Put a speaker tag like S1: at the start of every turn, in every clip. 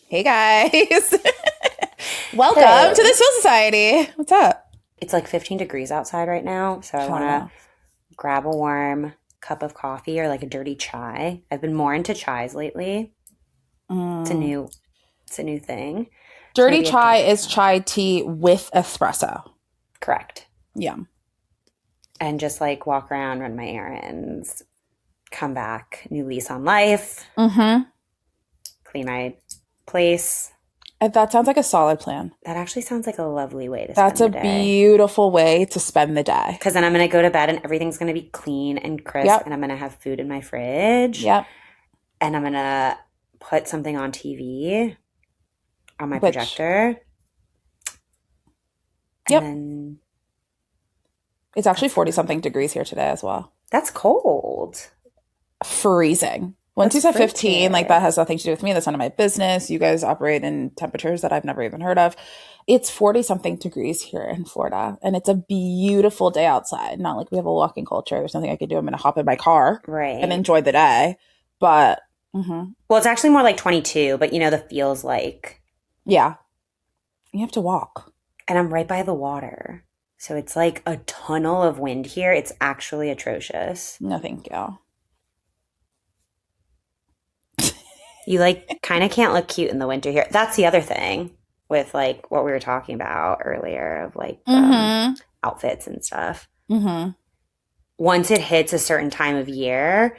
S1: Hey guys. Welcome to the
S2: Hey.
S1: Soul Society. What's up?
S2: It's like 15 degrees outside right now, so I
S1: I
S2: want to
S1: know.
S2: grab a warm cup of coffee or like a dirty chai. I've been more into chais lately. It's a
S1: Mm.
S2: new it's a new thing. So
S1: Dirty
S2: maybe a
S1: chai
S2: dirty
S1: is
S2: chai.
S1: chai tea with espresso.
S2: Correct.
S1: Yum.
S2: And just like walk around, run my errands, come back, new lease on life,
S1: Mm-hmm.
S2: clean my place.
S1: That sounds like a solid plan.
S2: That actually sounds like a lovely way to
S1: That's
S2: spend
S1: a
S2: the day.
S1: beautiful way to spend the day.
S2: Because then I'm going to go to bed and everything's going to be clean and crisp,
S1: Yep.
S2: and I'm going to have food in my fridge,
S1: Yep.
S2: and I'm going to put something on TV on my
S1: Which,
S2: projector, and
S1: yep.
S2: then
S1: It's actually
S2: that's
S1: 40
S2: about
S1: something
S2: it.
S1: degrees here today as well.
S2: That's cold.
S1: Freezing. Once
S2: That's
S1: you said 15, like that
S2: frigid.
S1: has nothing to do with me. That's none of my business. You guys operate in temperatures that I've never even heard of. It's 40 something degrees here in Florida, and it's a beautiful day outside. Not like we have a walking culture. There's nothing I can do. I'm going to hop in my car and
S2: Right.
S1: enjoy the day. But
S2: Well, it's actually more like 22, but the feels like,
S1: yeah, you have to walk.
S2: and I'm right by the water. So it's like a tunnel of wind here. It's actually atrocious.
S1: No, thank you.
S2: You like kind of can't look cute in the winter here. That's the other thing with like what we were talking about earlier of like
S1: Mm-hmm.
S2: outfits and stuff.
S1: Mm-hmm.
S2: Once it hits a certain time of year,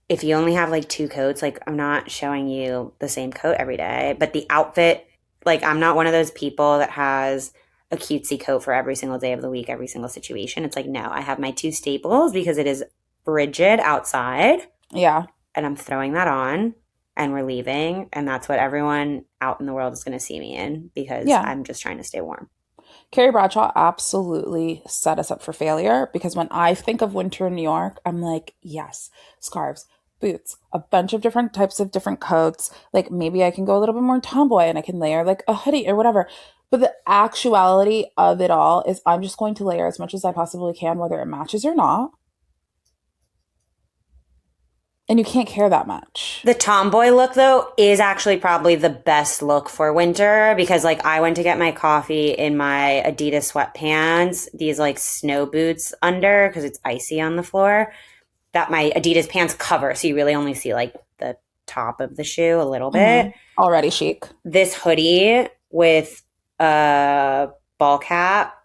S2: if you only have like two coats, like I'm not showing you the same coat every day, but the outfit, like I'm not one of those people that has a cutesy coat for every single day of the week, every single situation. It's like, no, I have my two staples because it is frigid outside
S1: Yeah.
S2: and I'm throwing that on and we're leaving. And that's what everyone out in the world is going to see me in because
S1: Yeah.
S2: I'm just trying to stay warm.
S1: Carrie Bradshaw absolutely set us up for failure because when I think of winter in New York, I'm like, yes, scarves, boots, a bunch of different types of different coats. Like maybe I can go a little bit more tomboy and I can layer like a hoodie or whatever. But the actuality of it all is I'm just going to layer as much as I possibly can, whether it matches or not. And you can't care that much.
S2: The tomboy look, though, is actually probably the best look for winter because, like, I went to get my coffee in my Adidas sweatpants, these like snow boots under because it's icy on the floor that my Adidas pants cover. So you really only see like the top of the shoe a little bit.
S1: Already chic.
S2: This hoodie with a ball cap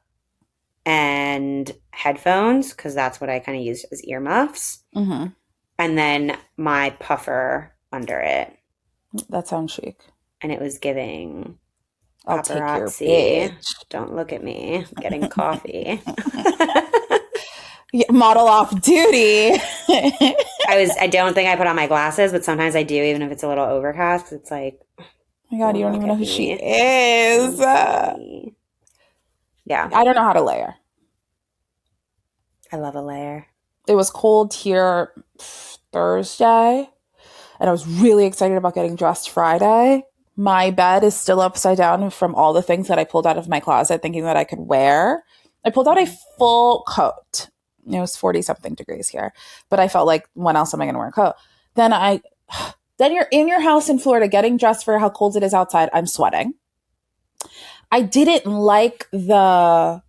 S2: and headphones because that's what I kind of use as earmuffs.
S1: hmm
S2: And then my puffer under it.
S1: That sounds chic.
S2: And it was giving
S1: I'll take your
S2: paparazzi.
S1: bitch.
S2: Don't look at me. I'm getting coffee.
S1: Yeah, model off duty.
S2: I don't think I put on my glasses, but sometimes I do, even if it's a little overcast, 'cause it's like,
S1: My God, you
S2: don't
S1: don't
S2: look
S1: even know
S2: at
S1: who she
S2: me.
S1: is.
S2: Don't see me. Yeah,
S1: I don't know how to layer.
S2: I love a layer.
S1: It was cold here Thursday, and I was really excited about getting dressed Friday. My bed is still upside down from all the things that I pulled out of my closet thinking that I could wear. I pulled out a full coat. It was 40 something degrees here, but I felt like, when else am I going to wear a coat? Then then you're in your house in Florida getting dressed for how cold it is outside. I'm sweating. I didn't like the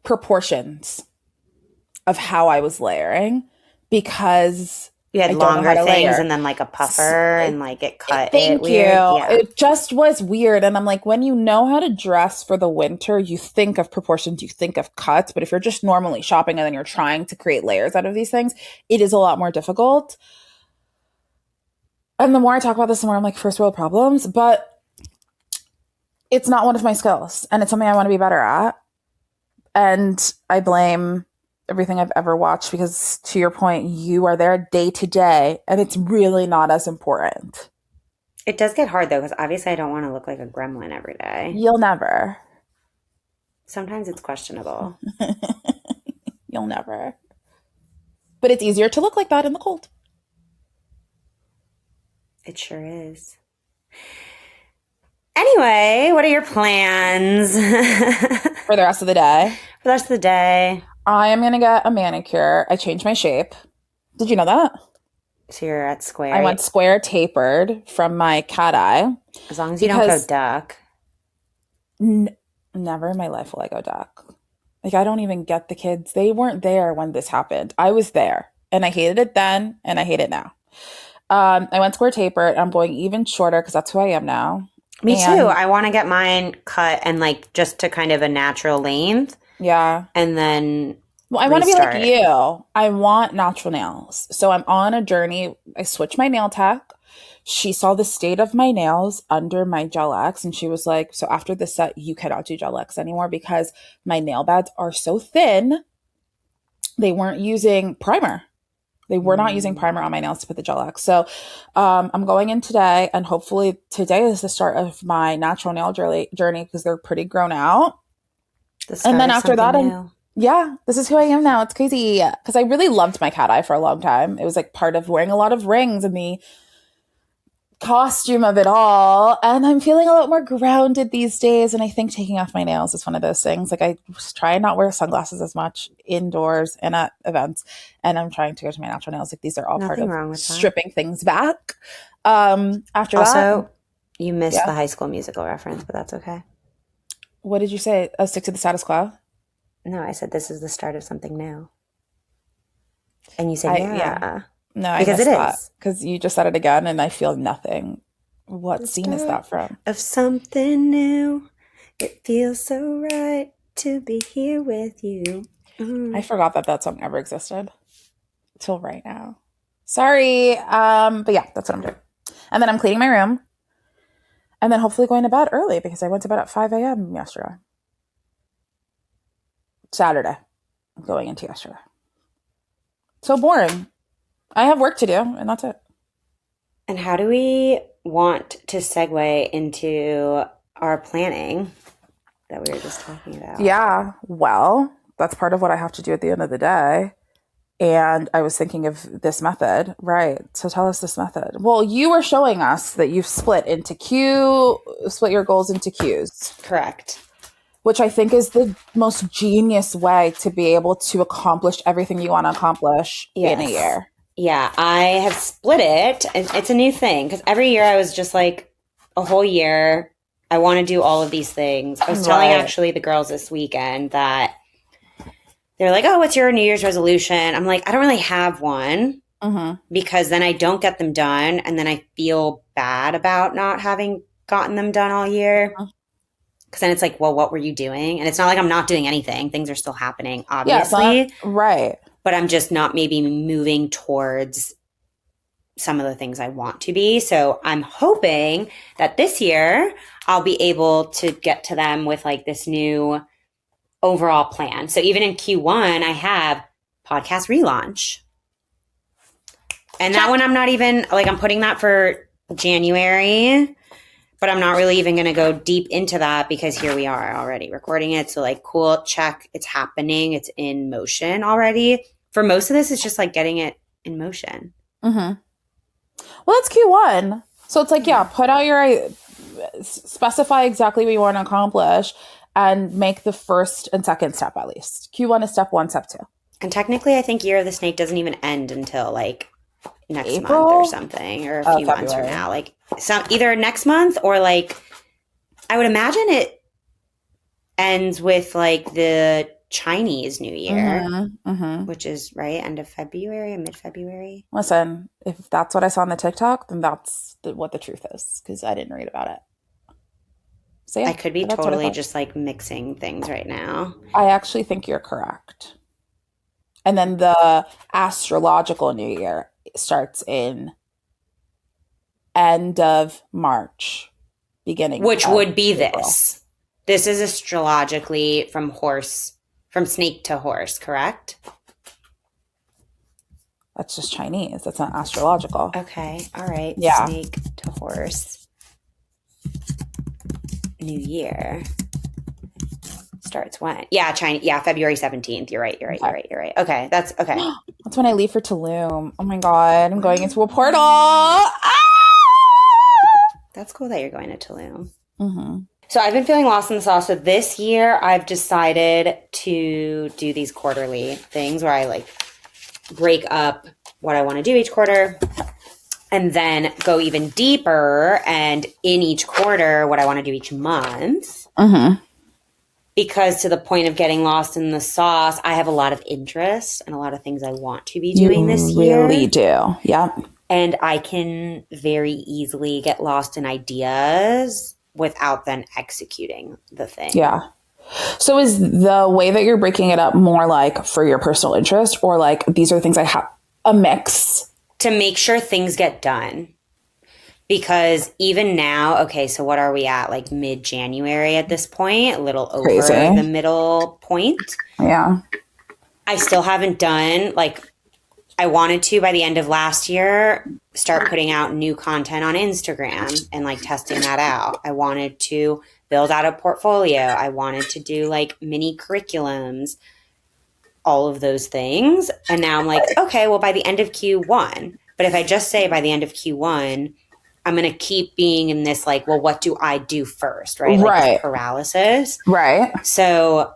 S1: proportions of how I was layering because
S2: You had
S1: I don't know how
S2: longer
S1: to
S2: things
S1: layer.
S2: and then like a puffer and like it cut it
S1: Thank
S2: weird.
S1: you.
S2: Yeah.
S1: It just was weird. And I'm like, when you know how to dress for the winter, you think of proportions, you think of cuts. But if you're just normally shopping and then you're trying to create layers out of these things, it is a lot more difficult. And the more I talk about this, the more I'm like, first world problems. But it's not one of my skills. And it's something I want to be better at. And I blame everything I've ever watched because, to your point, you are there day to day and it's really not as important.
S2: It does get hard though, because obviously I don't want to look like a gremlin every day.
S1: You'll never.
S2: Sometimes it's questionable.
S1: You'll never. But it's easier to look like that in the cold.
S2: It sure is. Anyway, what are your plans
S1: For the rest of the day,
S2: for the rest of the day?
S1: I am going to get a manicure. I changed my shape Did you know that?
S2: So you're at
S1: I
S2: square.
S1: went square tapered from my cat eye
S2: As long as you don't go
S1: because
S2: duck.
S1: n- never in my life will I go duck. Like, I don't even get the kids. They weren't there when this happened. I was there and I hated it then and I hate it now. I went square tapered. I'm going even shorter because that's who I am now.
S2: Me too.
S1: And
S2: I want to get mine cut and like just to kind of a natural length
S1: yeah.
S2: and then
S1: Well, I want to be like
S2: restart.
S1: you. I want natural nails. So I'm on a journey. I switched my nail tech. She saw the state of my nails under my Gel X and she was like, so after this set, you cannot do Gel X anymore because my nail beds are so thin. They weren't using primer. They were not using
S2: Mm.
S1: primer on my nails to put the Gel X. So I'm going in today, and hopefully today is the start of my natural nail journey because they're pretty grown out.
S2: The
S1: And
S2: start
S1: then
S2: of
S1: after
S2: something
S1: that,
S2: new.
S1: yeah, this is who I am now. It's crazy because I really loved my cat eye for a long time. It was like part of wearing a lot of rings and the costume of it all. And I'm feeling a lot more grounded these days. And I think taking off my nails is one of those things. Like I try and not wear sunglasses as much indoors and at events. And I'm trying to go to my natural nails. Like these are all part
S2: Nothing
S1: of
S2: wrong with that.
S1: stripping things back. After that,
S2: Also, you missed
S1: yeah.
S2: the High School Musical reference, but that's okay.
S1: What did you say? Oh, stick to the status quo.
S2: No, I said this is the start of something new. And you said,
S1: Yeah.
S2: yeah,
S1: No, I
S2: because it
S1: missed that
S2: is.
S1: because you just said it again and I feel nothing. What
S2: The
S1: scene is
S2: start
S1: that from?
S2: of something new. It feels so right to be here with you.
S1: I
S2: Mm.
S1: forgot that that song ever existed till right now. Sorry. But yeah, that's what I'm doing. And then I'm cleaning my room and then hopefully going to bed early because I went to bed at 5 a.m. yesterday. Saturday. I'm going into yesterday. So boring. I have work to do and that's it.
S2: And how do we want to segue into our planning that we were just talking about?
S1: Yeah. Well, that's part of what I have to do at the end of the day. And I was thinking of this method, right? So tell us this method. Well, you were showing us that you've split your goals into Qs,
S2: Correct.
S1: which I think is the most genius way to be able to accomplish everything you want to accomplish in a
S2: Yes.
S1: year.
S2: Yeah, I have split it. It's a new thing because every year I was just like a whole year. I want to do all of these things. I was telling
S1: Right.
S2: actually the girls this weekend that they're like, "Oh, what's your New Year's resolution?" I'm like, "I don't really have one
S1: Mm-hmm.
S2: because then I don't get them done and then I feel bad about not having gotten them done all year." Because then it's like, well, what were you doing? And it's not like I'm not doing anything. Things are still happening,
S1: Yeah, it's not
S2: obviously,
S1: right.
S2: but I'm just not maybe moving towards some of the things I want to be. So I'm hoping that this year I'll be able to get to them with like this new overall plan. So even in Q1, I have podcast relaunch. And that
S1: Check.
S2: one I'm not even like, I'm putting that for January, but I'm not really even going to go deep into that because here we are already recording it. So like, cool, check, it's happening. It's in motion already. For most of this, it's just like getting it in motion.
S1: Mm-hmm. Well, that's Q1. So it's like, yeah, put out specify exactly what you want to accomplish and make the first and second step at least. Q1 is step one, step two.
S2: And technically, I think Year of the Snake doesn't even end until like next
S1: April?
S2: month or something, or a few months from
S1: February.
S2: now. Like some either next month or like I would imagine it ends with like the Chinese New Year, which is right end of February or mid February.
S1: Listen, if that's what I saw on the TikTok, then that's what the truth is because I didn't read about it. So yeah,
S2: I could be
S1: that's what I
S2: totally
S1: thought.
S2: just like mixing things right now.
S1: I actually think you're correct. And then the astrological New Year starts in end of March, beginning
S2: Which
S1: of
S2: would be
S1: April.
S2: this. This is astrologically from snake to horse, correct?
S1: That's just Chinese. That's not astrological.
S2: Okay. All right.
S1: Yeah.
S2: Snake to horse. New Year starts when? Yeah, China. Yeah, February 17th. You're right. Okay. That's okay.
S1: That's when I leave for Tulum. Oh my God. I'm going into a portal. Ah!
S2: That's cool that you're going to Tulum.
S1: Mm-hmm.
S2: So I've been feeling lost in the sauce. So this year I've decided to do these quarterly things where I like break up what I want to do each quarter, and then go even deeper and in each quarter what I want to do each month.
S1: Mm-hmm.
S2: Because to the point of getting lost in the sauce, I have a lot of interest and a lot of things I want to be doing this year.
S1: You really do. Yep.
S2: And I can very easily get lost in ideas without then executing the thing.
S1: Yeah. So is the way that you're breaking it up more like for your personal interest, or like these are the things I have, a mix?
S2: To make sure things get done. Because even now, okay, so what are we at? Like mid-January at this point, a little over
S1: Crazy.
S2: the middle point.
S1: Yeah.
S2: I still haven't done, like, I wanted to, by the end of last year, start putting out new content on Instagram and like testing that out. I wanted to build out a portfolio. I wanted to do like mini curriculums, all of those things. And now I'm like, okay, well, by the end of Q1. But if I just say by the end of Q1, I'm going to keep being in this like, well, what do I do first? Right. Like
S1: Right.
S2: this paralysis.
S1: Right.
S2: So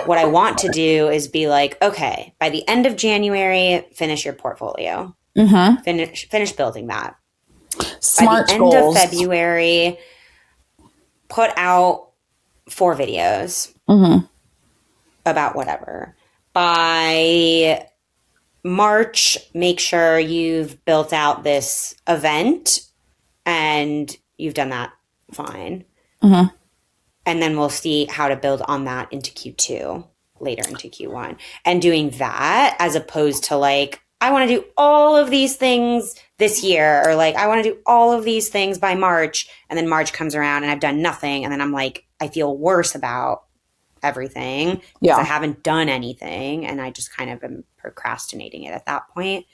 S2: what I want to do is be like, okay, by the end of January, finish your portfolio.
S1: Mm-hmm.
S2: Finish building that.
S1: Smart
S2: by the
S1: goals.
S2: end of February, put out 4 videos about whatever. By March, make sure you've built out this event and you've done that fine.
S1: Mm-hmm.
S2: And then we'll see how to build on that into Q2, later into Q1. And doing that as opposed to like, I want to do all of these things this year, or like, I want to do all of these things by March. And then March comes around and I've done nothing. And then I'm like, I feel worse about everything because I haven't done anything. And I just kind of am procrastinating it at that point.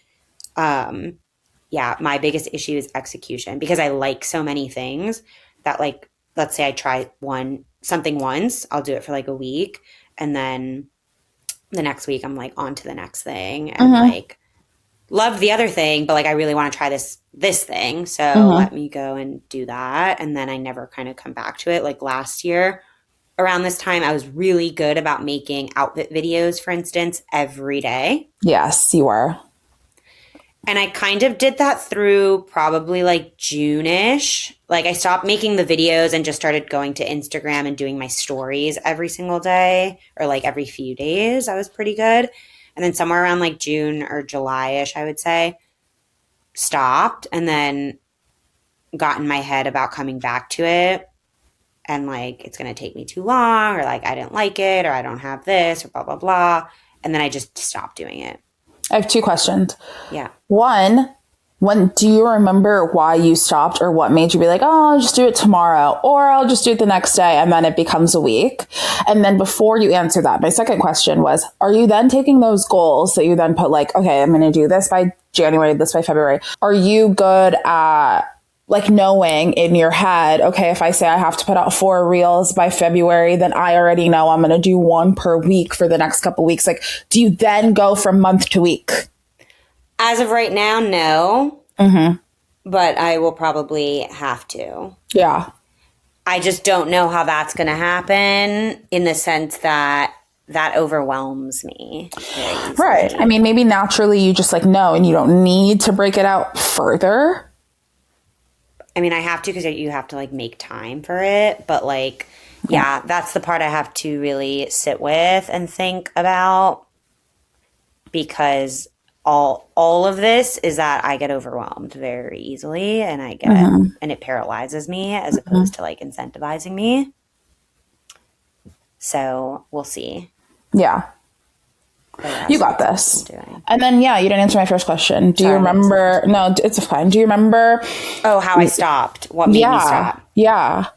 S2: Yeah, my biggest issue is execution because I like so many things that like, let's say I try something once, I'll do it for like a week. And then the next week I'm like on to the next thing and like love the other thing, but like I really want to try this thing. So let me go and do that. And then I never kind of come back to it. Like last year around this time, I was really good about making outfit videos, for instance, every day.
S1: Yes, you were.
S2: And I kind of did that through probably like June-ish. Like I stopped making the videos and just started going to Instagram and doing my stories every single day or like every few days. I was pretty good. And then somewhere around like June or July-ish, I would say, stopped and then got in my head about coming back to it. And like, it's going to take me too long, or like, I didn't like it, or I don't have this, or blah, blah, blah. And then I just stopped doing it.
S1: I have 2 questions.
S2: Yeah.
S1: One, do you remember why you stopped, or what made you be like, oh, I'll just do it tomorrow, or I'll just do it the next day, and then it becomes a week? And then before you answer that, my second question was, are you then taking those goals that you then put like, okay, I'm going to do this by January, this by February. Are you good at like knowing in your head, okay, if I say I have to put out 4 reels by February, then I already know I'm going to do 1 per week for the next couple weeks. Like, do you then go from month to week?
S2: As of right now, no. But I will probably have to.
S1: Yeah.
S2: I just don't know how that's going to happen in the sense that overwhelms me.
S1: Right. I mean, maybe naturally you just like know and you don't need to break it out further.
S2: I mean, I have to because you have to like make time for it. But like, yeah, that's the part I have to really sit with and think about, because all of this is that I get overwhelmed very easily and I get and it paralyzes me as opposed to like incentivizing me. So we'll see.
S1: Yeah. You got this. And then, yeah, you didn't answer my first question. Do you remember? No, it's fine. Do you remember?
S2: Oh, how I stopped. What made me stop?
S1: Yeah.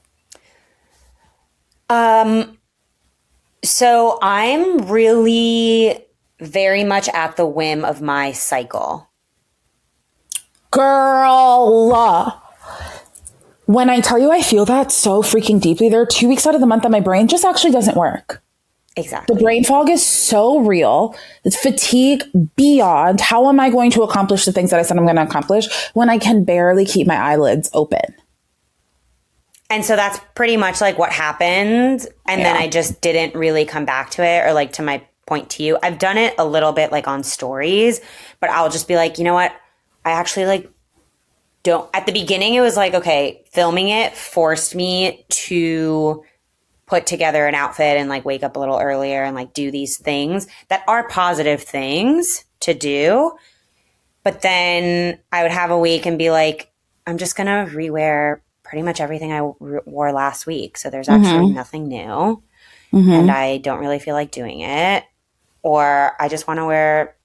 S2: So I'm really very much at the whim of my cycle.
S1: Girl. When I tell you I feel that so freaking deeply, there are 2 weeks out of the month that my brain just actually doesn't work.
S2: Exactly.
S1: The brain fog is so real. It's fatigue beyond. How am I going to accomplish the things that I said I'm going to accomplish when I can barely keep my eyelids open?
S2: And so that's pretty much like what happened. And then I just didn't really come back to it, or like to my point to you. I've done it a little bit like on stories, but I'll just be like, you know what? I actually like don't. At the beginning, it was like, okay, filming it forced me to put together an outfit and like wake up a little earlier and like do these things that are positive things to do. But then I would have a week and be like, I'm just going to rewear pretty much everything I wore last week. So there's actually nothing new. And I don't really feel like doing it. Or I just want to wear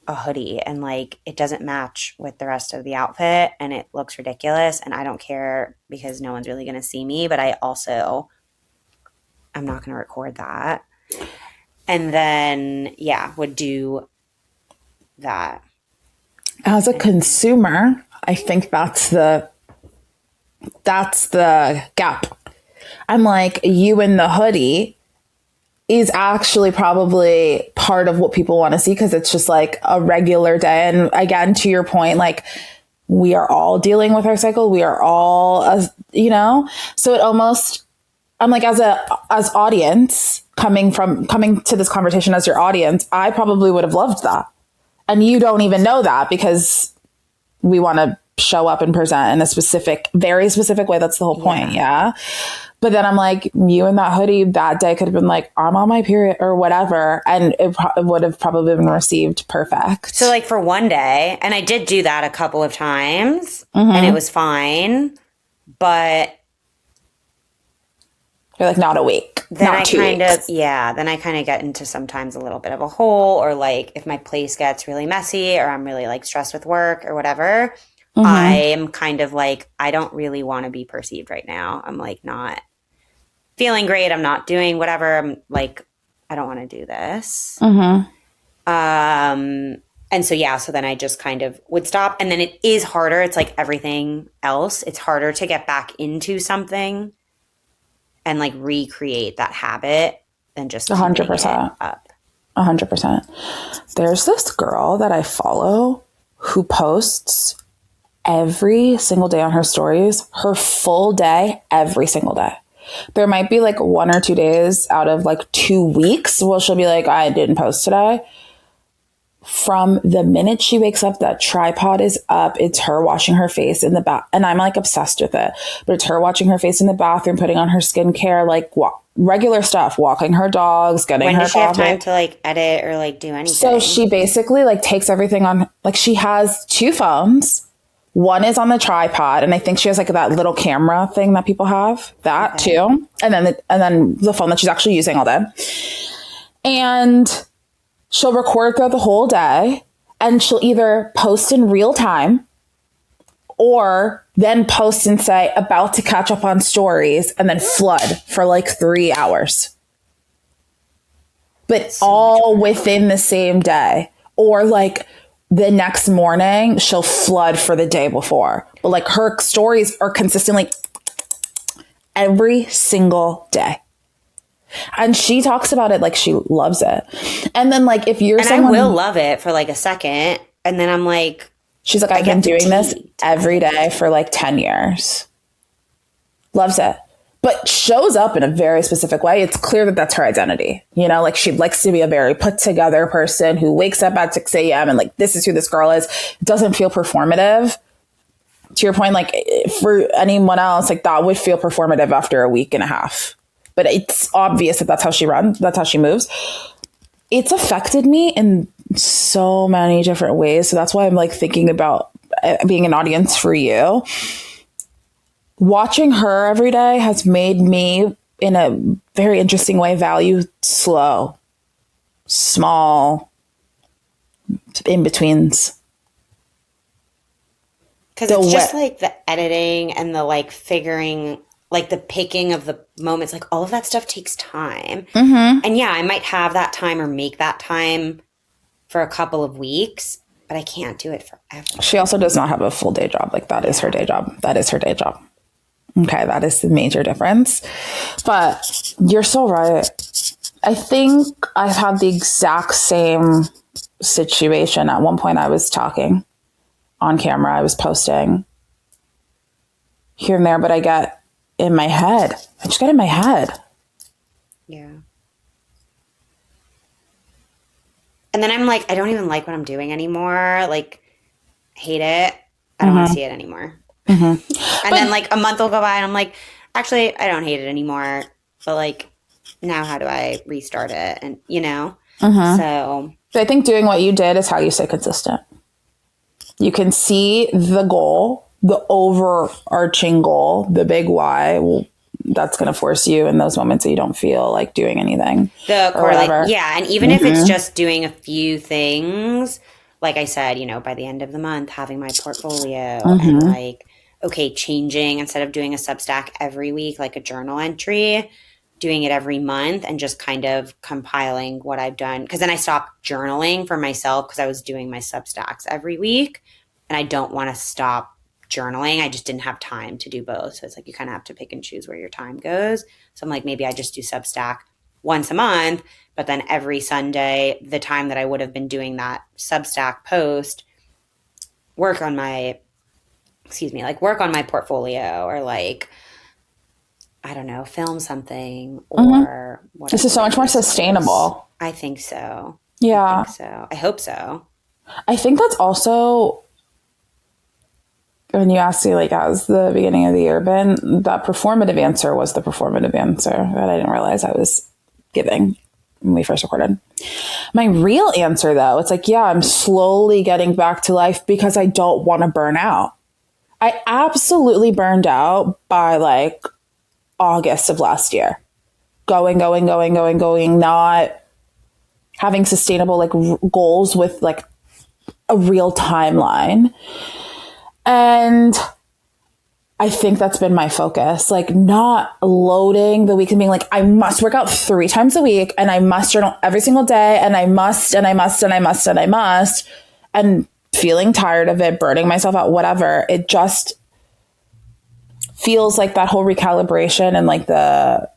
S2: a hoodie and like it doesn't match with the rest of the outfit and it looks ridiculous. And I don't care because no one's really going to see me. But I'm not going to record that. And then, yeah, would do that.
S1: As a consumer, I think that's the gap. I'm like, you in the hoodie is actually probably part of what people want to see because it's just like a regular day. And again, to your point, like we are all dealing with our cycle. We are all, so it almost, I'm like, as audience coming to this conversation as your audience, I probably would have loved that. And you don't even know that because we want to show up and present in a very specific way. That's the whole point. Yeah. But then I'm like, you in that hoodie that day could have been like, I'm on my period or whatever. And it would have probably been received perfect.
S2: So like for one day, and I did do that a couple of times and it was fine, but
S1: you're like, not a week.
S2: Then
S1: not
S2: I
S1: 2
S2: kind
S1: weeks.
S2: then I kind of get into sometimes a little bit of a hole or like if my place gets really messy or I'm really like stressed with work or whatever, I'm kind of like, I don't really want to be perceived right now. I'm like not feeling great. I'm not doing whatever. I'm like, I don't want to do this. And so, yeah, so then I just kind of would stop. And then it is harder. It's like everything else. It's harder to get back into something and like recreate that habit than just
S1: 100%
S2: up.
S1: 100%. There's this girl that I follow who posts every single day on her stories, her full day, every single day. There might be like 1 or 2 days out of like 2 weeks where she'll be like, I didn't post today. From the minute she wakes up, that tripod is up. It's her washing her face in the bath. And I'm like obsessed with it. But it's her watching her face in the bathroom, putting on her skincare, like regular stuff, walking her dogs, getting her coffee. When does she have
S2: time to like edit or like do anything?
S1: So she basically like takes everything on, like she has 2 phones. One is on the tripod, and I think she has like that little camera thing that people have, that too. And then the phone that she's actually using all day. And she'll record throughout the whole day, and she'll either post in real time or then post and say, about to catch up on stories, and then flood for like 3 hours. But so all within the same day. Or like the next morning, she'll flood for the day before. But like her stories are consistently every single day. And she talks about it like she loves it. And then like if you're
S2: I will love it for like a second. And then I'm like,
S1: she's like, I've been doing this every day for like 10 years. Loves it. But shows up in a very specific way. It's clear that that's her identity. You know, like she likes to be a very put together person who wakes up at 6 a.m. and like, this is who this girl is. It doesn't feel performative. To your point, like for anyone else, like that would feel performative after a week and a half. But it's obvious that that's how she runs. That's how she moves. It's affected me in so many different ways. So that's why I'm like thinking about being an audience for you. Watching her every day has made me, in a very interesting way, value slow, small, in-betweens.
S2: Because it's just like the editing and the like figuring, like the picking of the moments, like all of that stuff takes time. And yeah, I might have that time or make that time for a couple of weeks, but I can't do it forever.
S1: She also does not have a full day job. Like that is her day job. That is her day job. Okay, that is the major difference. But you're so right. I think I've had the exact same situation. At one point I was talking on camera. I was posting here and there, but I get in my head. I just get in my head.
S2: Yeah. And then I'm like, I don't even like what I'm doing anymore. Like, hate it. I don't want to
S1: Mm-hmm.
S2: see it anymore.
S1: Mm-hmm.
S2: And then
S1: But
S2: like a month will go by and I'm like, actually, I don't hate it anymore. But like, now how do I restart it? And
S1: mm-hmm.
S2: so
S1: I think doing what you did is how you stay consistent. You can see the goal, the overarching goal, the big why. Well, that's going to force you in those moments that you don't feel like doing anything
S2: the
S1: or
S2: correlate,
S1: whatever.
S2: yeah. And even if it's
S1: Mm-hmm.
S2: just doing a few things, like I said, by the end of the month, having my portfolio and
S1: Mm-hmm.
S2: like, okay, changing instead of doing a Substack every week, like a journal entry, doing it every month and just kind of compiling what I've done. Cause then I stopped journaling for myself because I was doing my Substacks every week and I don't want to stop journaling. I just didn't have time to do both. So it's like you kind of have to pick and choose where your time goes. So I'm like, maybe I just do Substack once a month, but then every Sunday, the time that I would have been doing that Substack post, work on my, like work on my portfolio or like, I don't know, film something
S1: Mm-hmm.
S2: or
S1: This is
S2: whatever
S1: so
S2: the
S1: much more
S2: case is.
S1: sustainable.
S2: I think so. I
S1: Yeah.
S2: think so. I hope so.
S1: I think that's also when you asked me, like, how's the beginning of the year been? That performative answer was the performative answer that I didn't realize I was giving when we first recorded. My real answer, though, it's like, yeah, I'm slowly getting back to life because I don't want to burn out. I absolutely burned out by like August of last year. Going, not having sustainable like goals with like a real timeline. And I think that's been my focus, like not loading the week and being like, I must work out 3 times a week and I must journal every single day and I must, and I must, and I must, and I must, and feeling tired of it, burning myself out, whatever. It just feels like that whole recalibration and like the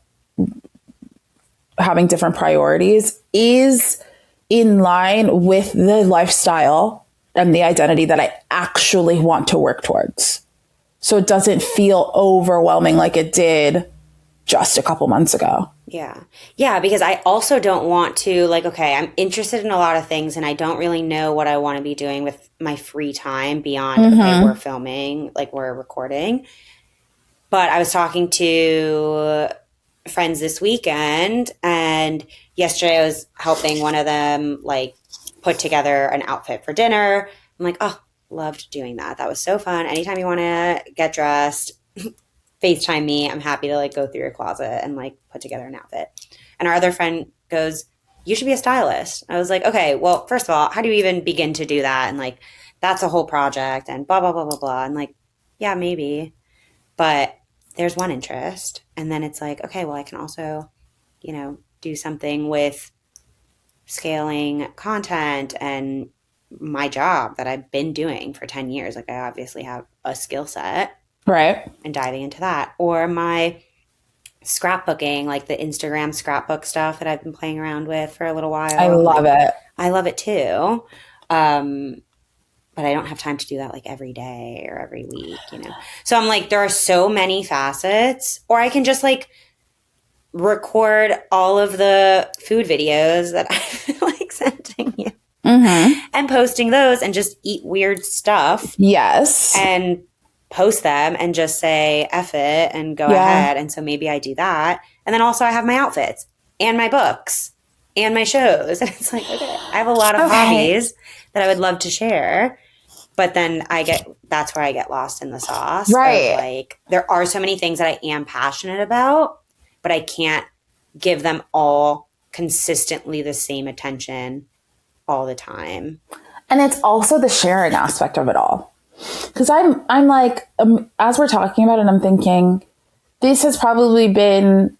S1: having different priorities is in line with the lifestyle and the identity that I actually want to work towards. So it doesn't feel overwhelming like it did just a couple months ago.
S2: Yeah. Yeah, because I also don't want to, like, okay, I'm interested in a lot of things and I don't really know what I want to be doing with my free time beyond, okay, we're
S1: Mm-hmm.
S2: filming, like, we're recording. But I was talking to friends this weekend, and yesterday I was helping one of them, like, put together an outfit for dinner. I'm like, oh, loved doing that. That was so fun. Anytime you want to get dressed, FaceTime me. I'm happy to like go through your closet and like put together an outfit. And our other friend goes, you should be a stylist. I was like, okay, well, first of all, how do you even begin to do that? And like, that's a whole project and blah, blah, blah, blah, blah. And like, yeah, maybe. But there's one interest. And then it's like, okay, well, I can also, do something with scaling content and my job that I've been doing for 10 years. Like, I obviously have a skill set
S1: Right.
S2: and diving into that. Or my scrapbooking, like the Instagram scrapbook stuff that I've been playing around with for a little
S1: I
S2: while.
S1: love
S2: Like,
S1: it.
S2: I love it too. Um, but I don't have time to do that like every day or every week. So I'm like, there are so many facets, or I can just like record all of the food videos that I've like sending you
S1: Mm-hmm.
S2: and posting those and just eat weird stuff
S1: Yes.
S2: and post them and just say F it and go
S1: Yeah.
S2: ahead. And so maybe I do that. And then also I have my outfits and my books and my shows. And it's like, okay, I have a lot of
S1: Okay.
S2: hobbies that I would love to share. But then that's where I get lost in the sauce of
S1: Right.
S2: like, there are so many things that I am passionate about, but I can't give them all consistently the same attention all the time.
S1: And it's also the sharing aspect of it all. Because I'm like, as we're talking about it, I'm thinking, this has probably been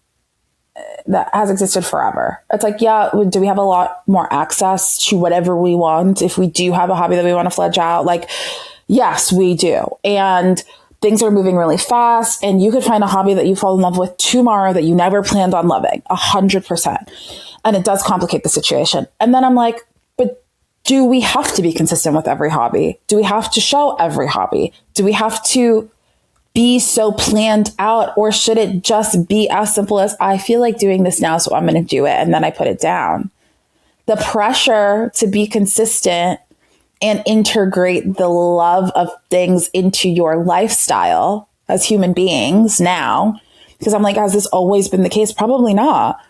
S1: that has existed forever. It's like, yeah, do we have a lot more access to whatever we want if we do have a hobby that we want to fledge out? Like, yes, we do. And things are moving really fast, and you could find a hobby that you fall in love with tomorrow that you never planned on loving, 100%. And it does complicate the situation. And then I'm like, but do we have to be consistent with every hobby? Do we have to show every hobby? Do we have to be so planned out, or should it just be as simple as I feel like doing this now, so I'm going to do it, and then I put it down? the pressure to be consistent and integrate the love of things into your lifestyle as human beings now, because I'm like, has this always been the case? Probably not.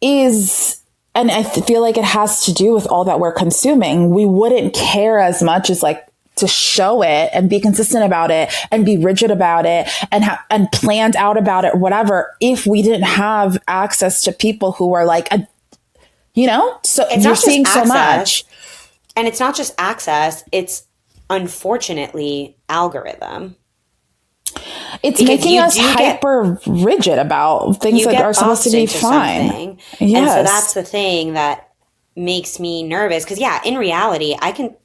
S1: And I feel like it has to do with all that we're consuming. We wouldn't care as much as like to show it and be consistent about it and be rigid about it and planned out about it, whatever, if we didn't have access to people who are like, so
S2: It's
S1: you're
S2: not just
S1: seeing so
S2: access.
S1: much.
S2: And it's not just access, it's unfortunately algorithm.
S1: It's
S2: Because
S1: making
S2: you
S1: us
S2: do get
S1: hyper rigid about things
S2: you
S1: that
S2: get
S1: are supposed to
S2: boxed
S1: be
S2: into
S1: fine.
S2: something. And so that's
S1: Yes.
S2: the thing that makes me nervous. Because, yeah, in reality, I can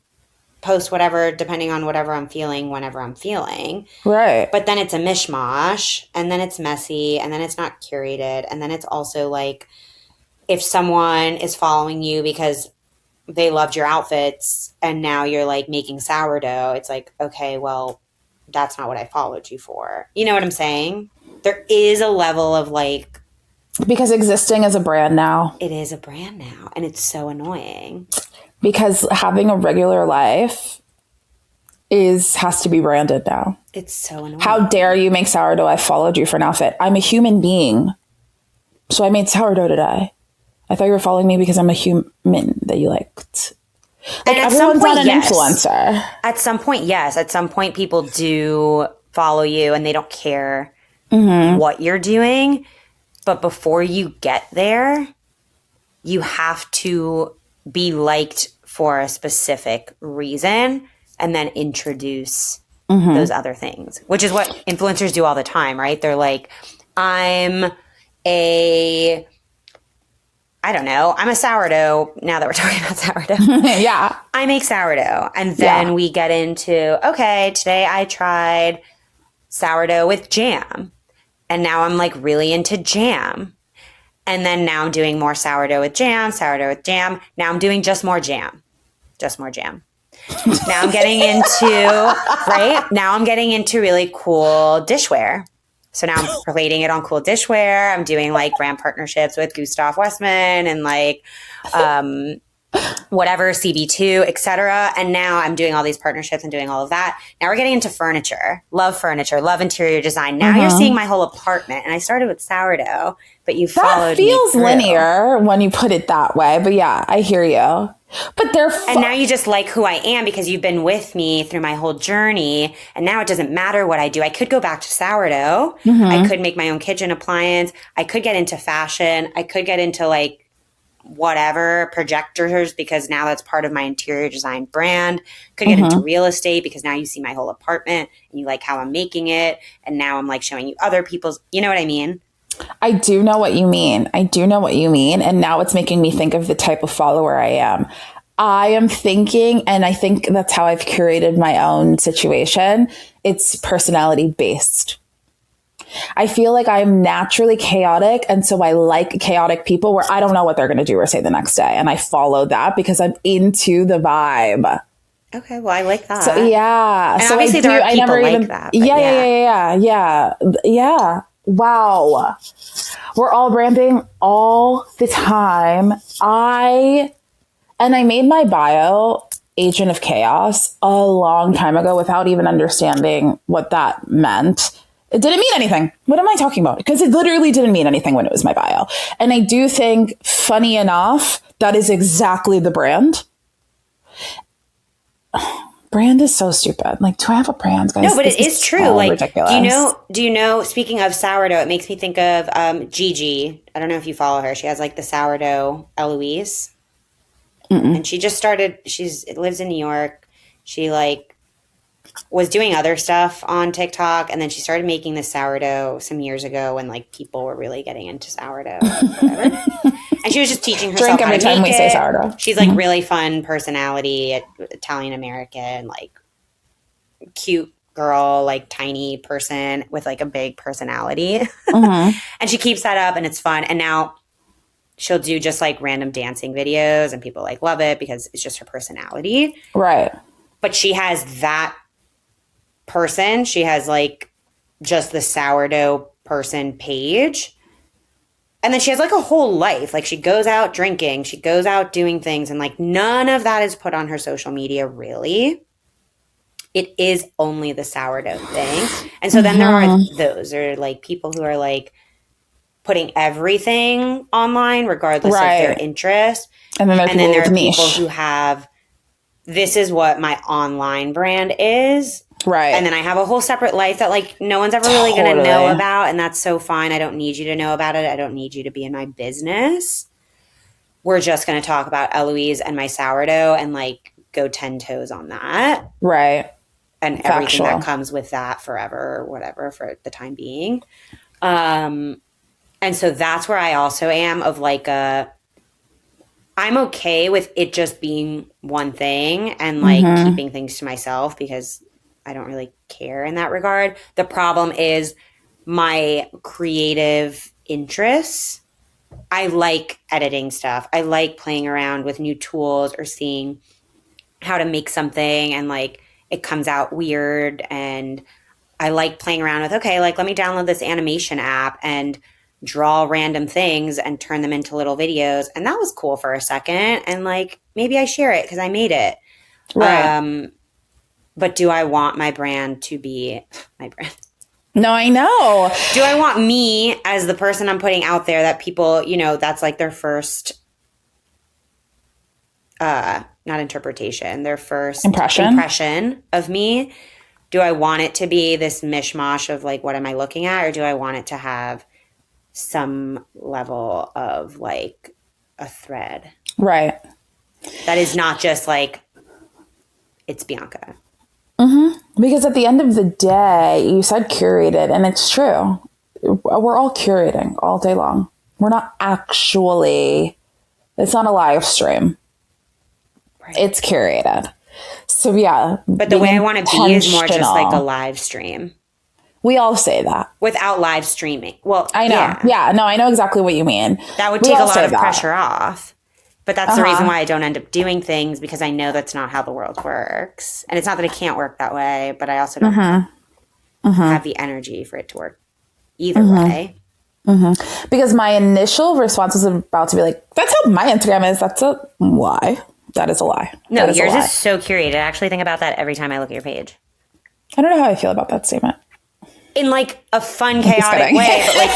S2: post whatever depending on whatever I'm feeling whenever I'm feeling.
S1: Right.
S2: But then it's a mishmash, and then it's messy, and then it's not curated. And then it's also like if someone is following you because they loved your outfits and now you're like making sourdough, it's like, okay, well, that's not what I followed you for. You know what I'm saying? There is a level of like,
S1: Because existing as a brand now.
S2: it is a brand now, and it's so annoying.
S1: Because having a regular life has to be branded now.
S2: It's so annoying.
S1: How dare you make sourdough? I followed you for an outfit. I'm a human being. So I made sourdough today. I thought you were following me because I'm a human that you liked. Like,
S2: and at
S1: everyone's
S2: some point,
S1: not an
S2: yes.
S1: influencer.
S2: At some point, yes. At some point, people do follow you and they don't care what you're doing. But before you get there, you have to be liked for a specific reason and then introduce those other things, which is what influencers do all the time, right? They're like, I'm a sourdough. Now that we're talking about sourdough.
S1: Yeah.
S2: I make sourdough. And then we get into, okay, today I tried sourdough with jam. And now I'm like really into jam. And then now I'm doing more sourdough with jam. Now I'm doing just more jam. Now I'm getting into, right? Now I'm getting into really cool dishware. So now I'm plating it on cool dishware. I'm doing like brand partnerships with Gustav Westman and like whatever, CB2, etc. And now I'm doing all these partnerships and doing all of that. Now we're getting into furniture, love interior design. Now you're seeing my whole apartment. And I started with sourdough, but you followed me
S1: feels
S2: through.
S1: linear when you put it that way. But yeah, I hear you. But
S2: and now you just like who I am because you've been with me through my whole journey. And now it doesn't matter what I do. I could go back to sourdough. I could make my own kitchen appliance. I could get into fashion. I could get into like whatever, projectors, because now that's part of my interior design brand. Could get into real estate because now you see my whole apartment and you like how I'm making it. And now I'm like showing you other people's, you know what I mean?
S1: I do know what you mean. And now it's making me think of the type of follower I am. I am thinking, and I think that's how I've curated my own situation. It's personality based. I feel like I'm naturally chaotic. And so I like chaotic people where I don't know what they're going to do or say the next day. And I follow that because I'm into the vibe.
S2: Okay, well, I like that.
S1: So, yeah.
S2: And
S1: so
S2: obviously there are people like that.
S1: Yeah. Wow. We're all branding all the time. I made my bio Agent of Chaos a long time ago without even understanding what that meant. It didn't mean anything. What am I talking about? Because it literally didn't mean anything when it was my bio. And I do think, funny enough, that is exactly the brand. Brand is so stupid. Like, do I have a brand, guys?
S2: No, but it is true. Like,
S1: ridiculous.
S2: do you know, speaking of sourdough, it makes me think of Gigi. I don't know if you follow her. She has like the sourdough Eloise. And she just started, lives in New York. She like was doing other stuff on TikTok, and then she started making the sourdough some years ago when like people were really getting into sourdough or whatever. And she was just teaching herself
S1: Drink
S2: how
S1: every
S2: to
S1: time
S2: make
S1: we
S2: it.
S1: say sourdough.
S2: She's like really fun personality, Italian American, like cute girl, like tiny person with like a big personality. And she keeps that up and it's fun. And now she'll do just like random dancing videos and people like love it because it's just her personality.
S1: Right.
S2: But she has that person. She has like just the sourdough person page. And then she has like a whole life. Like she goes out drinking, she goes out doing things, and like none of that is put on her social media really. It is only the sourdough thing. And so then there are those, or like people who are like putting everything online regardless of their
S1: Right.
S2: interest.
S1: And then there are
S2: And then
S1: people
S2: there
S1: with
S2: are people
S1: niche.
S2: who have, this is what my online brand is. And
S1: Right.
S2: then I have a whole separate life that like no one's ever really going to know
S1: Totally.
S2: about. And that's so fine. I don't need you to know about it. I don't need you to be in my business. We're just going to talk about Eloise and my sourdough and like go 10 toes on that
S1: Right.
S2: and everything that
S1: Factual.
S2: comes with that forever or whatever for the time being. And so that's where I also am of like I'm okay with it just being one thing and like keeping things to myself because I don't really care in that regard. The problem is my creative interests. I like editing stuff. I like playing around with new tools or seeing how to make something and like it comes out weird. And I like playing around with, okay, like let me download this animation app and draw random things and turn them into little videos. And that was cool for a second. And like maybe I share it because I made it.
S1: Right.
S2: But do I want my brand to be my brand?
S1: No, I know.
S2: Do I want me as the person I'm putting out there that people, you know, that's like their first not interpretation, their first
S1: Impression.
S2: impression of me? Do I want it to be this mishmash of like what am I looking at, or do I want it to have some level of like a thread
S1: Right.
S2: that is not just like it's Bianca?
S1: Because at the end of the day, you said curated, and it's true. We're all curating all day long. We're not actually, it's not a live stream.
S2: Right.
S1: It's curated. So yeah.
S2: But the way I want to be is more just like a
S1: intentional.
S2: live stream
S1: We all say that.
S2: without live streaming. Well,
S1: I know. Yeah, no, I know exactly what you mean.
S2: that would
S1: We
S2: take a
S1: all
S2: lot
S1: say
S2: of
S1: that.
S2: pressure off. But that's the reason why I don't end up doing things, because I know that's not how the world works. And it's not that it can't work that way, but I also don't have the energy for it to work either way.
S1: Because my initial response was about to be like, that's how my Instagram is. That's a lie. That is a lie.
S2: No,
S1: That is a
S2: yours
S1: lie.
S2: is so curated. I actually think about that every time I look at your page.
S1: I don't know how I feel about that statement.
S2: In like a fun,
S1: just
S2: chaotic
S1: kidding.
S2: way, but like,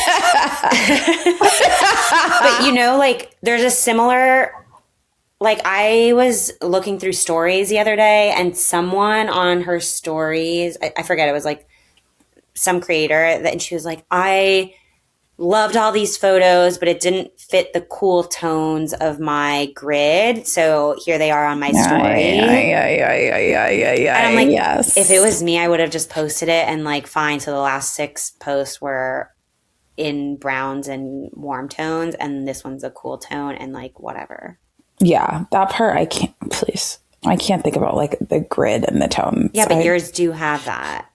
S2: but you know, like there's a similar, like I was looking through stories the other day and someone on her stories, I forget, it was like some creator that, and she was like, I loved all these photos, but it didn't fit the cool tones of my grid. So here they are on my story. And I'm like,
S1: Yes.
S2: if it was me, I would have just posted it and like, fine. So the last 6 posts were in browns and warm tones, and this one's a cool tone, and like whatever.
S1: Yeah, that part I can't, please. I can't think about like the grid and the tones.
S2: Yeah, but yours do have that.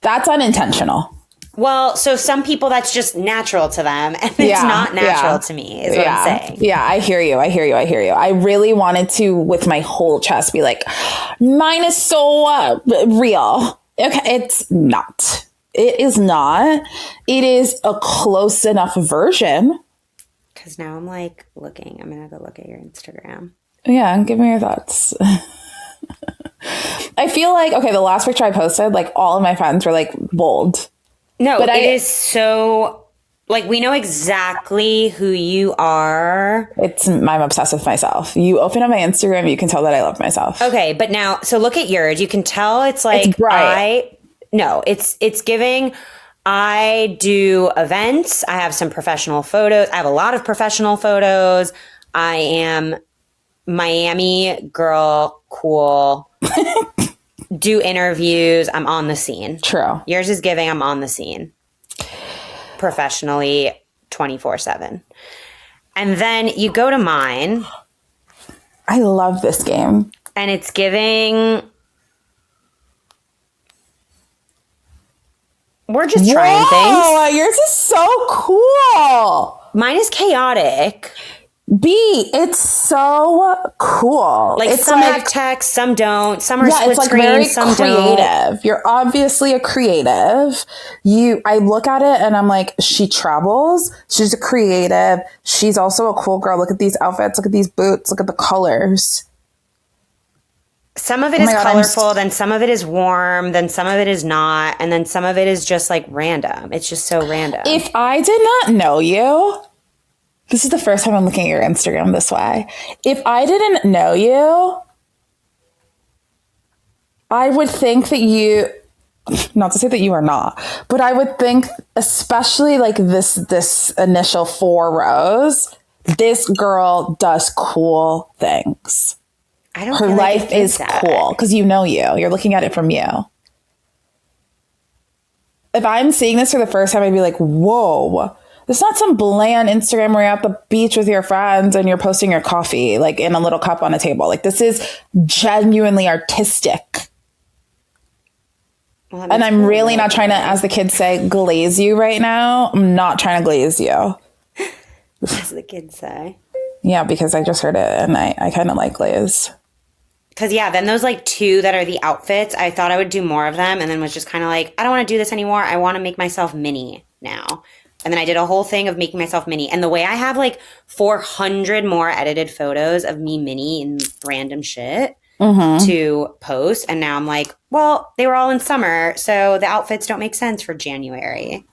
S1: That's unintentional.
S2: Well, so some people that's just natural to them, and it's not natural to me, is what I'm saying.
S1: Yeah, I hear you. I really wanted to, with my whole chest, be like, mine is so real. Okay, it's not. It is not. It is a close enough version.
S2: Because now I'm like looking. I'm going to go look at your Instagram.
S1: Yeah, give me your thoughts. I feel like, okay, the last picture I posted, like all of my friends were like bold.
S2: No, but it is so, like, we know exactly who you are.
S1: I'm obsessed with myself. You open up my Instagram, you can tell that I love myself.
S2: Okay, but now, so look at yours. You can tell it's like,
S1: It's bright.
S2: it's giving, I do events. I have some professional photos. I have a lot of professional photos. I am Miami girl, cool. Do interviews. I'm on the scene.
S1: True.
S2: Yours is giving I'm on the scene professionally 24/7. And then you go to mine.
S1: I love this game.
S2: And it's giving, we're just trying things.
S1: Yours is so cool.
S2: Mine is chaotic.
S1: It's so cool.
S2: Like
S1: It's
S2: some
S1: like,
S2: have text, some don't. Some are
S1: yeah,
S2: split
S1: it's like
S2: screen,
S1: very
S2: some don't.
S1: creative. You're obviously a creative. I look at it and I'm like, she travels. She's a creative. She's also a cool girl. Look at these outfits. Look at these boots. Look at the colors.
S2: Some of it
S1: Oh
S2: is
S1: my God,
S2: colorful, then some of it is warm, then some of it is not, and then some of it is just like random. It's just so random.
S1: if I did not know you, this is the first time I'm looking at your Instagram this way. If I didn't know you, I would think that you, not to say that you are not, but I would think, especially like this initial 4 rows, this girl does cool things.
S2: I don't
S1: Her
S2: feel like
S1: life
S2: it gives
S1: is
S2: that.
S1: cool because you know you. You're looking at it from you. If I'm seeing this for the first time, I'd be like, whoa. It's not some bland Instagram where you're at the beach with your friends and you're posting your coffee like in a little cup on a table. Like this is genuinely artistic.
S2: Well,
S1: And I'm really not trying to, as the kids say, glaze you right now. I'm not trying to glaze you.
S2: as the kids say.
S1: Yeah, because I just heard it and I kind of like glaze.
S2: Because, yeah, then those like 2 that are the outfits, I thought I would do more of them and then was just kind of like, I don't want to do this anymore. I want to make myself mini now. And then I did a whole thing of making myself mini. And the way I have like 400 more edited photos of me mini in random shit to post. And now I'm like, well, they were all in summer. So the outfits don't make sense for January.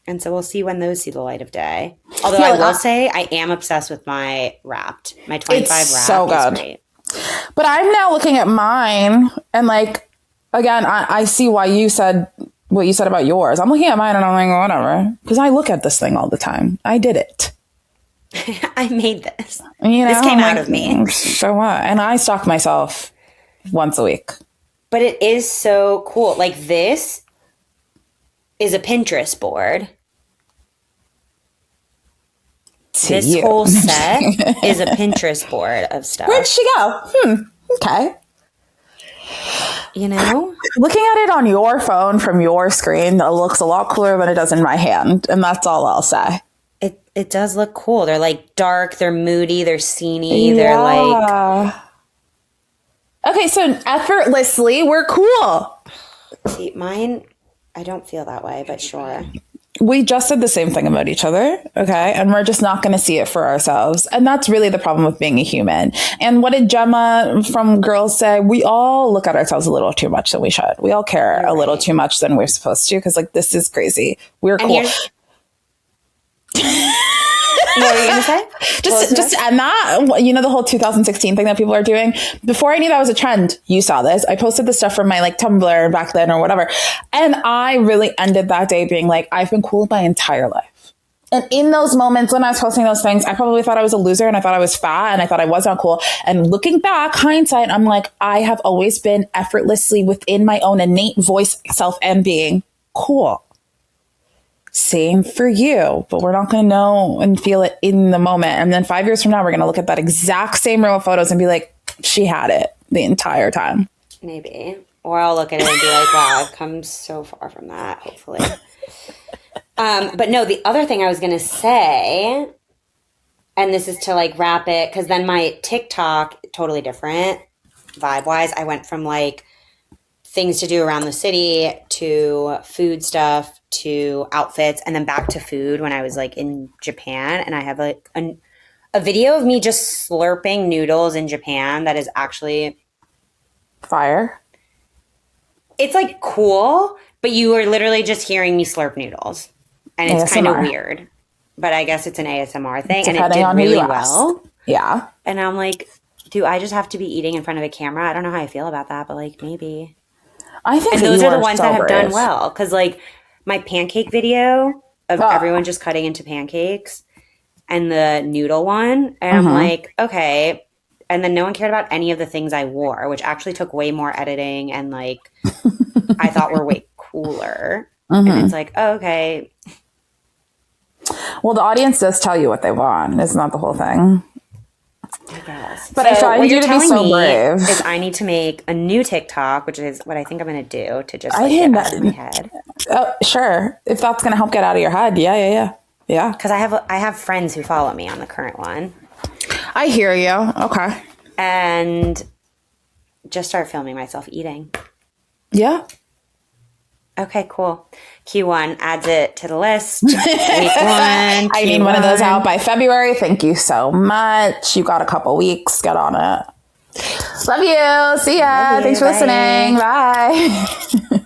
S2: And so we'll see when those see the light of day. Although
S1: Yeah,
S2: I
S1: like,
S2: will say I am obsessed with my wrapped. My 25
S1: It's
S2: wrap
S1: so
S2: is
S1: good.
S2: great.
S1: But I'm now looking at mine and like, again, I see why you said what you said about yours. I'm looking at mine and I'm like, whatever. Because I look at this thing all the time. I did it.
S2: I made this.
S1: You know,
S2: This came
S1: I'm
S2: out
S1: like,
S2: of me.
S1: So what? And I stalk myself once a week.
S2: But it is so cool. Like this is a Pinterest board. This whole set is a Pinterest board of stuff.
S1: Where'd she go? Okay.
S2: You know?
S1: Looking at it on your phone from your screen, it looks a lot cooler than it does in my hand. And that's all I'll say.
S2: It does look cool. They're like dark, they're moody, they're sceney, they're like...
S1: Okay, so effortlessly, we're cool.
S2: See, mine, I don't feel that way, but sure.
S1: We just said the same thing about each other, okay? And we're just not going to see it for ourselves. And that's really the problem with being a human. And what did Gemma from Girls say? We all look at ourselves a little too much than we should. We all care a little too much than we're supposed to because, like, this is crazy. We're cool.
S2: What were you gonna say?
S1: Just and that, you know, the whole 2016 thing that people are doing. Before I knew that was a trend, you saw this. I posted the stuff from my like Tumblr back then or whatever, and I really ended that day being like, I've been cool my entire life. And in those moments when I was posting those things, I probably thought I was a loser and I thought I was fat and I thought I wasn't cool. And looking back, hindsight, I'm like, I have always been effortlessly within my own innate voice, self, and being cool. Same for you, but we're not going to know and feel it in the moment. And then 5 years from now, we're going to look at that exact same row of photos and be like, she had it the entire time.
S2: Maybe. Or I'll look at it and be like, wow, I've come so far from that, hopefully. But no, the other thing I was going to say, and this is to like wrap it, because then my TikTok, totally different vibe-wise. I went from like things to do around the city to food stuff to outfits and then back to food when I was like in Japan. And I have like a video of me just slurping noodles in Japan that is actually
S1: fire.
S2: It's like cool, but you are literally just hearing me slurp noodles. And it's kind of weird. But I guess it's an ASMR thing. And it did really well.
S1: Yeah.
S2: And I'm like, do I just have to be eating in front of a camera? I don't know how I feel about that, but like maybe.
S1: I think
S2: and those are the ones that have
S1: brave.
S2: done well. Because like my pancake video of everyone just cutting into pancakes and the noodle one. And I'm like, okay. And then no one cared about any of the things I wore, which actually took way more editing and like I thought were way cooler. And it's like, oh, okay.
S1: Well, the audience does tell you what they want. It's not the whole thing.
S2: I guess.
S1: But I find you to be so brave.
S2: Is I need to make a new TikTok, which is what I think I'm going to do to just like, get out of my head.
S1: Oh, sure. If that's going to help get out of your head. Yeah. Yeah.
S2: Because I have friends who follow me on the current one.
S1: I hear you. Okay.
S2: And just start filming myself eating.
S1: Yeah.
S2: Okay, cool. Q1 adds it to the list. Week 1,
S1: I
S2: Q1.
S1: need one of those out by February. Thank you so much. You got a couple weeks. Get on it. Love you. See ya.
S2: Love you.
S1: Thanks for
S2: Bye.
S1: listening. Bye.